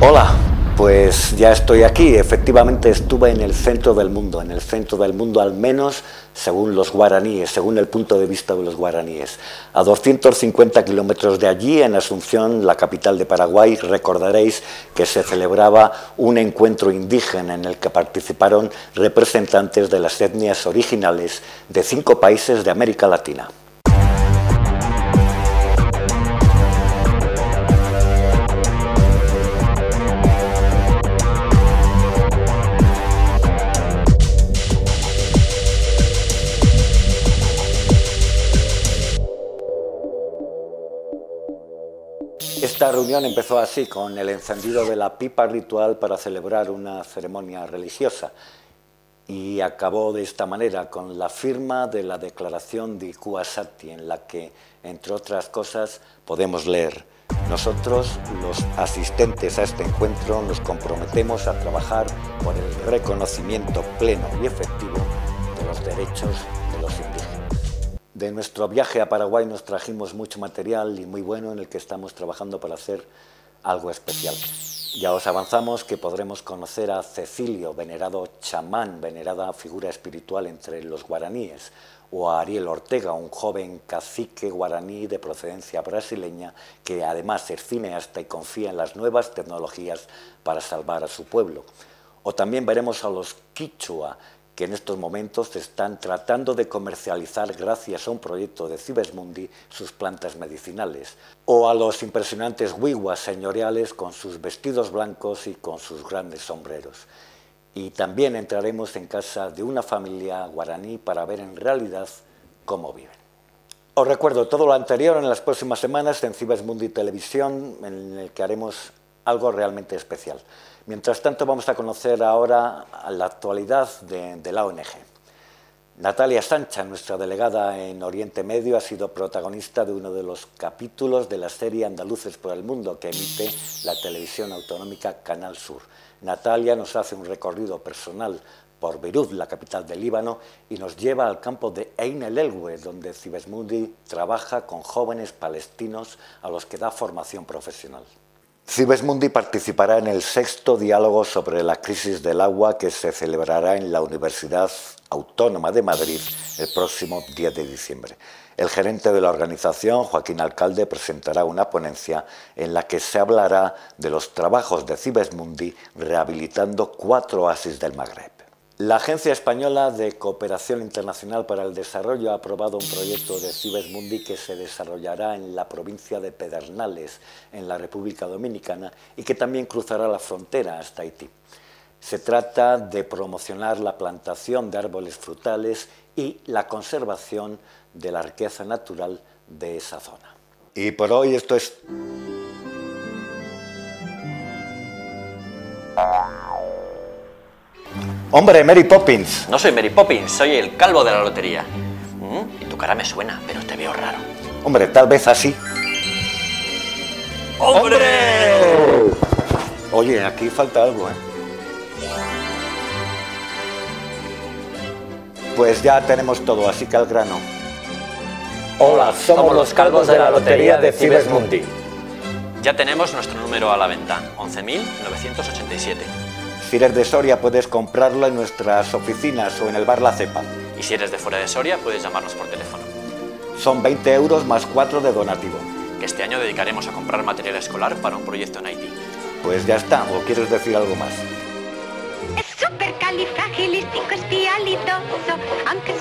Hola, pues ya estoy aquí. Efectivamente estuve en el centro del mundo al menos según los guaraníes, según el punto de vista de los guaraníes. A 250 kilómetros de allí, en Asunción, la capital de Paraguay, recordaréis que se celebraba un encuentro indígena en el que participaron representantes de las etnias originales de 5 países de América Latina. Esta reunión empezó así, con el encendido de la pipa ritual para celebrar una ceremonia religiosa, y acabó de esta manera, con la firma de la Declaración de Icuasati, en la que, entre otras cosas, podemos leer: nosotros, los asistentes a este encuentro, nos comprometemos a trabajar por el reconocimiento pleno y efectivo de los derechos de los indígenas. De nuestro viaje a Paraguay nos trajimos mucho material y muy bueno, en el que estamos trabajando para hacer algo especial. Ya os avanzamos que podremos conocer a Cecilio, venerado chamán, venerada figura espiritual entre los guaraníes, o a Ariel Ortega, un joven cacique guaraní de procedencia brasileña que además es cineasta y confía en las nuevas tecnologías para salvar a su pueblo. O también veremos a los quichua, que en estos momentos están tratando de comercializar, gracias a un proyecto de Cibesmundi, sus plantas medicinales. O a los impresionantes wiwas señoriales con sus vestidos blancos y con sus grandes sombreros. Y también entraremos en casa de una familia guaraní para ver en realidad cómo viven. Os recuerdo todo lo anterior en las próximas semanas en Cibesmundi Televisión, en el que haremos algo realmente especial. Mientras tanto, vamos a conocer ahora la actualidad de la ONG. Natalia Sancha, nuestra delegada en Oriente Medio, ha sido protagonista de uno de los capítulos de la serie Andaluces por el Mundo, que emite la televisión autonómica Canal Sur. Natalia nos hace un recorrido personal por Beirut, la capital del Líbano, y nos lleva al campo de Ein el Elwe, donde Cibesmundi trabaja con jóvenes palestinos a los que da formación profesional. Cibesmundi participará en el 6º diálogo sobre la crisis del agua, que se celebrará en la Universidad Autónoma de Madrid el próximo 10 de diciembre. El gerente de la organización, Joaquín Alcalde, presentará una ponencia en la que se hablará de los trabajos de Cibesmundi rehabilitando 4 oasis del Magreb. La Agencia Española de Cooperación Internacional para el Desarrollo ha aprobado un proyecto de Cibesmundi que se desarrollará en la provincia de Pedernales, en la República Dominicana, y que también cruzará la frontera hasta Haití. Se trata de promocionar la plantación de árboles frutales y la conservación de la riqueza natural de esa zona. Y por hoy esto es... ¡Hombre, Mary Poppins! No soy Mary Poppins, soy el calvo de la lotería. Y tu cara me suena, pero te veo raro. Hombre, tal vez así. ¡Hombre! Oye, aquí falta algo, ¿eh? Pues ya tenemos todo, así que al grano. Hola, somos los calvos de la lotería de Cibesmundi. Ya tenemos nuestro número a la venta, 11.987. Si eres de Soria, puedes comprarlo en nuestras oficinas o en el bar La Cepa. Y si eres de fuera de Soria, puedes llamarnos por teléfono. Son 20 euros más 4 de donativo. Que este año dedicaremos a comprar material escolar para un proyecto en Haití. Pues ya está, ¿o quieres decir algo más? Es supercalifragilísticoespialidoso, aunque